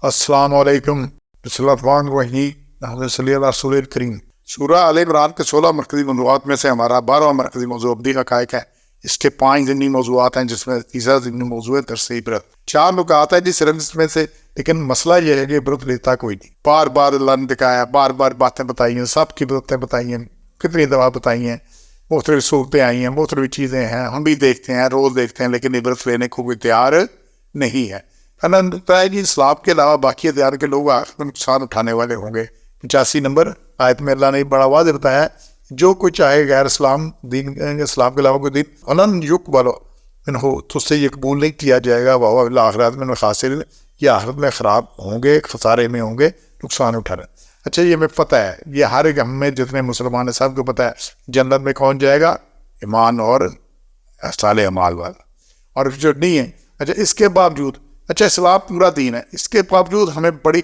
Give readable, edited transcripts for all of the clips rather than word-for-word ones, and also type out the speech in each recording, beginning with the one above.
السلام علیکم، بسم اللہ الرحمن الرحیم، محمد صلی اللہ رسول کریم۔ سورہ آل عمران کے 16 مرکزی موضوعات میں سے ہمارا 12واں مرکزی موضوع ابدی حقائق ہے۔ اس کے 5 ضمنی موضوعات ہیں، جس میں تیسرا ضمنی موضوع ہے درس عبرت۔ 4 نکات ہیں صرف اس میں سے، لیکن مسئلہ یہ ہے کہ عبرت لیتا کوئی نہیں۔ بار بار اللہ نے دکھایا، بار بار باتیں بتائی ہیں، سب کی باتیں بتائی ہیں، کتنی دفعہ بتائی ہیں، مختلف صورتیں آئی ہیں، مختلف چیزیں ہیں، ہم بھی دیکھتے ہیں، روز دیکھتے ہیں، لیکن عبرت لینے کو کوئی تیار نہیں ہے۔ جی اسلام کے علاوہ باقی ادیان کے لوگ نقصان اٹھانے والے ہوں گے۔ 85 نمبر آیت میں اللہ نے بڑا واضح بتایا، جو کوئی چاہے غیر اسلام دین، اسلام کے علاوہ کوئی دین فلن یقبل منہ، تو اس سے یہ قبول نہیں کیا جائے گا، وہو بالآخرۃ من الخاسرین، یہ آخرت میں خراب ہوں گے، خسارے میں ہوں گے، نقصان اٹھا رہے ہیں۔ اچھا، یہ ہمیں پتہ ہے، یہ ہر ایک ہم میں جتنے مسلمان ہیں سب کو پتہ ہے جنت میں کون جائے گا، ایمان اور صالح اعمال والا، اور جو نہیں ہے۔ اچھا، اس کے باوجود اسلام پورا دین ہے، اس کے باوجود ہمیں بڑی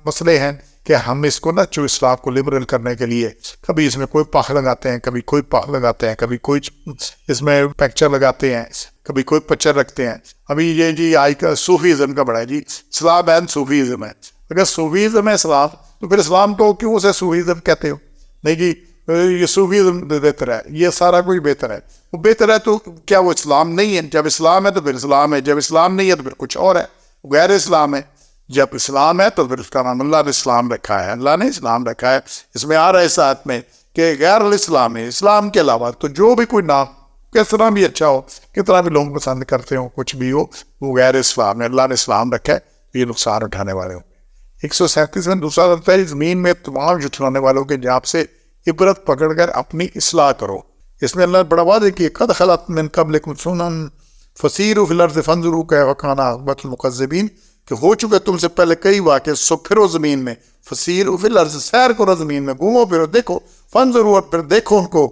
مسئلے ہیں کہ ہم اس کو جو اسلام کو لبرل کرنے کے لیے کبھی اس میں کوئی پاک لگاتے ہیں، کبھی کوئی پاک لگاتے ہیں، کبھی کوئی اس میں پکچر لگاتے ہیں، کبھی کوئی پچر رکھتے ہیں۔ ابھی یہ جی آج کا صوفیزم کا بڑا ہے، جی اسلام اینڈ صوفیزم ہے۔ اگر صوفیزم ہے اسلام، تو پھر اسلام کو کیوں اسے صوفیزم کہتے ہو؟ نہیں جی، یہ صوفیزم بہتر ہے، یہ سارا کچھ بہتر ہے۔ وہ بہتر ہے تو کیا وہ اسلام نہیں ہے؟ جب اسلام ہے تو پھر اسلام ہے، جب اسلام نہیں ہے تو پھر کچھ اور ہے، غیر اسلام ہے۔ جب اسلام ہے تو پھر اس کا نام اللہ نے اسلام رکھا ہے، اللہ نے اسلام رکھا ہے۔ اس میں آ رہا ہے اس آیت میں کہ غیر الاسلام ہے، اسلام کے علاوہ تو جو بھی کوئی نام کتنا بھی اچھا ہو، کتنا بھی لوگ پسند کرتے ہو، کچھ بھی ہو، وہ غیر اسلام ہے۔ اللہ نے اسلام رکھا ہے، یہ نقصان اٹھانے والے ہوں۔ 137 میں دوسرا دفتر ہے، زمین میں تمام جھٹلانے والوں کے جانب سے عبرت پکڑ کر اپنی اصلاح کرو۔ اس میں اللہ نے بڑا واضح کیا، قد خلت من قبلکم سنن فسیروا فی الارض فانظروا کیف کان عاقبۃ المکذبین، کہ ہو چکے تم سے پہلے کئی واقعے، سو پھرو زمین میں، فسیروا فی الارض، سیر کرو زمین میں، گھومو پھرو، دیکھو، فانظروا، اور پھر دیکھو ان کو،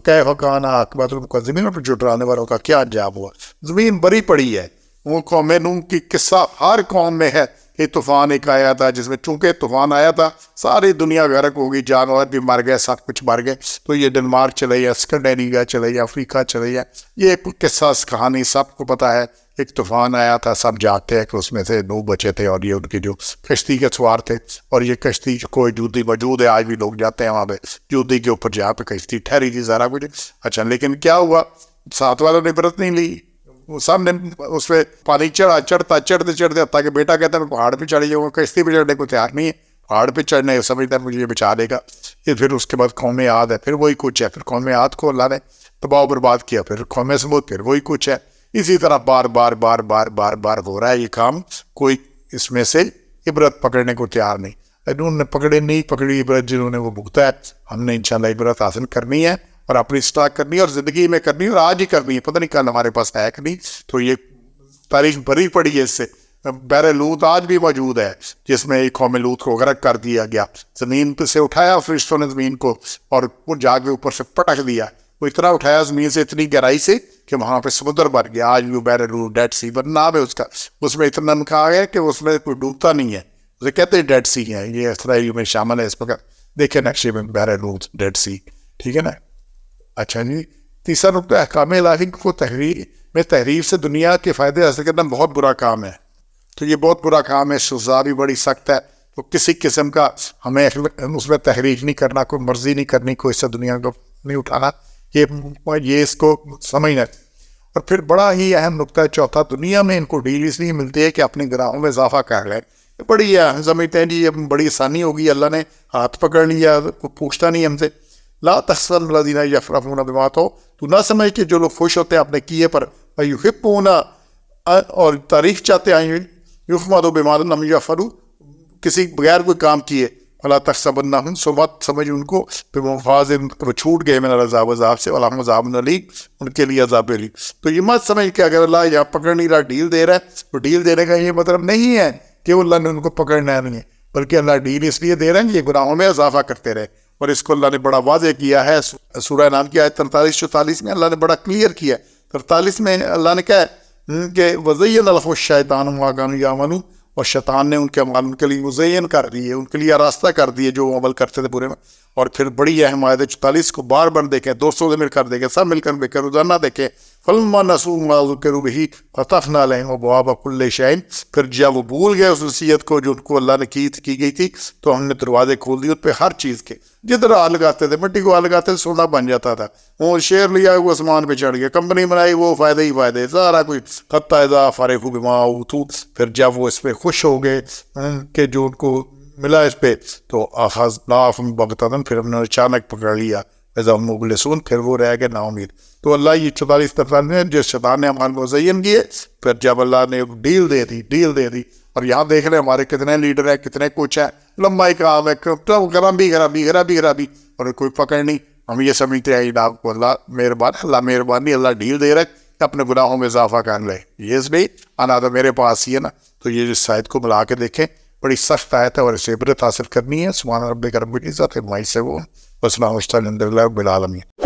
کیف کان عاقبۃ المکذبین، اور پھر جھٹلانے والوں کا کیا انجام ہوا۔ زمین بری پڑی ہے، وہ قوم نوح کی قصہ ہر قوم میں ہے کہ طوفان ایک آیا تھا، جس میں چونکہ طوفان آیا تھا ساری دنیا غرق ہوگی، جانور بھی مر گئے، سب کچھ مر گئے۔ تو یہ ڈنمارک چلے گیا، اسکینڈینیویا چلے گیا، افریقہ چلے گیا، یہ ایک قصہ کہانی سب کو پتہ ہے۔ ایک طوفان آیا تھا، سب جانتے ہیں کہ اس میں سے 9 بچے تھے، اور یہ ان کی جو کشتی کے سوار تھے، اور یہ کشتی کوئی جوتی موجود ہے، آج بھی لوگ جاتے ہیں وہاں پہ جوتی کے اوپر، جہاں پہ کشتی ٹھہری تھی سارا کچھ۔ اچھا، لیکن کیا ہوا؟ ساتھ والوں نے عبرت نہیں لی، وہ سب نے اس پہ پانی چڑھتے حتیٰ کہ بیٹا کہتا ہے پہاڑ پہ چڑھ جاؤں، کشتی پہ چڑھنے کو تیار نہیں ہے، پہاڑ پہ چڑھنے سمجھتا ہے مجھے یہ بچا لے گا۔ یہ پھر اس کے بعد قوم عاد ہے، پھر وہی کچھ ہے، پھر قوم عاد کو اللہ نے تباہ و برباد کیا، پھر قوم سمود، پھر وہی کچھ ہے۔ اسی طرح بار بار بار بار بار بار ہو رہا ہے یہ کام، کوئی اس میں سے عبرت پکڑنے کو تیار نہیں۔ انہوں نے نہیں پکڑی عبرت، جنہوں نے وہ بھگتا ہے۔ ہم نے انشاءاللہ عبرت حاصل کرنی ہے، اور اپنی اصلاح کرنی ہے، اور زندگی میں کرنی ہے، اور آج ہی کرنی ہے، پتہ نہیں کل ہمارے پاس ہے کہ نہیں۔ تو یہ تاریخ بھری پڑی ہے اس سے۔ بحر لوط آج بھی موجود ہے، جس میں ایک قوم لوط کو غرق کر دیا گیا، زمین پہ سے اٹھایا فرشتوں نے زمین کو، اور وہ جا کے اوپر سے پٹک دیا، وہ اتنا اٹھایا زمین سے اتنی گہرائی سے کہ وہاں پہ سمندر بھر گیا۔ آج بھی بحر لوط، ڈیڈ سی پر نام ہے اس کا، اس میں اتنا نمکا ہے کہ اس میں کوئی ڈوبتا نہیں ہے، اسے کہتے ہیں ڈیڈ سی ہے۔ یہ اسرائیلیوں میں شامل ہے اس وقت، دیکھیں نقشے میں بحر لوط، ڈیڈ سی، ٹھیک ہے نا۔ اچھا جی، تیسرا نقطہ، احکام الہی کو تحریف سے دنیا کے فائدے حاصل کرنا بہت برا کام ہے۔ تو یہ بہت برا کام ہے، سزا بھی بڑی سخت ہے۔ تو کسی قسم کا ہمیں اس میں تحریف نہیں کرنا، کوئی مرضی نہیں کرنی، کوئی اس سے دنیا کو نہیں اٹھانا، یہ اس کو سمجھنا۔ اور پھر بڑا ہی اہم نقطہ ہے چوتھا، دنیا میں ان کو ڈیل اس لیے ملتی ہے کہ اپنے گناہوں میں اضافہ کر لیں۔ بڑی سمجھتے ہیں جی یہ بڑی آسانی ہوگی، اللہ نے ہاتھ پکڑ لیا، کوئی پوچھتا نہیں ہم سے۔ لا تحسبن الذین یفرحون بما آتوا، تو نہ سمجھ کہ جو لوگ خوش ہوتے ہیں اپنے کیے پر، ویحبون، اور تعریف چاہتے ہیں، یحمدوا بما لم یفعلوا، کسی بغیر کوئی کام کیے، فلا تحسبنہم، سو مت سمجھ ان کو بمفازن، وہ چھوٹ گئے من العذاب، عذاب سے، ولہم عذاب علیم، ان کے لیے عذاب علیم۔ تو یہ مت سمجھ کہ اگر اللہ یہاں پکڑ نہیں رہا، ڈیل دے رہا ہے، تو ڈیل دینے کا یہ مطلب نہیں ہے کہ اللہ نے ان کو پکڑنا نہیں ہے، بلکہ اللہ ڈیل اس لیے دے رہے ہیں کہ یہ گناہوں میں اضافہ کرتے رہے۔ اور اس کو اللہ نے بڑا واضح کیا ہے سورہ انعام کی آیت 43-44 میں، اللہ نے بڑا کلیئر کیا ہے۔ 43 میں اللہ نے کہا ہے کہ وَزَيَّنَ لَهُ الشَّيْطَانُ مَا كَانُوا يَعْمَلُونَ، اور شیطان نے ان کے عمل ان کے لیے مزین کر دیے، ان کے لیے راستہ کر دیے جو عمل کرتے تھے پورے میں۔ اور پھر بڑی اہم آیت 44 کو بار بار دیکھیں، دوستوں سے مل کر دیکھیں، سب مل کر دیکھیں، روزانہ دیکھیں۔ فلما نسوا ما ذکروا به فتحنا عليهم ابواب كل شيء، پھر جب وہ بھول گئے اس نصیحت کو جو ان کو اللہ نے کی گئی تھی تو ہم نے دروازے کھول دیے ان پہ ہر چیز کے. جدھر ہاتھ لگاتے تھے مٹی کو ہاتھ لگاتے تھے سونا بن جاتا تھا. وہ شیئر لیا وہ آسمان پہ چڑھ گیا، کمپنی بنائی وہ فائدے ہی فائدے، سارا کچھ حتی اذا فرحوا بما اوتوا، پھر جب وہ اس پہ خوش ہو گئے کہ جو ان کو ملا اس پہ، تو اخذناہم بغتۃ، پھر ہم نے اچانک پکڑ لیا، اذا ہم مبلسون، پھر وہ رہ گئے نا امید. تو اللہ یہ 44 دفعہ نے جو شیطان نے ہمارے مزین کیے، پھر جب اللہ نے ڈیل دے دی. اور یہاں دیکھ لیں ہمارے کتنے لیڈر ہیں، کتنے کچھ ہیں، لمبا ہی کام ہے، خرابی اور کوئی پکڑ نہیں. ہم یہ سمجھتے ہیں آپ کو اللہ مہربانی، اللہ ڈیل دے رہا ہے، اپنے گناہوں میں اضافہ کر لے. یہ اس نہیں آنا تو میرے پاس ہی ہے نا. تو یہ اس آیت کو ملا کے دیکھیں، بڑی سخت آیت ہے اور اسے عبرت حاصل کرنی ہے. سبحان ربک رب العزت عما یصفون وسلام علی المرسلین والحمد للہ رب العالمین.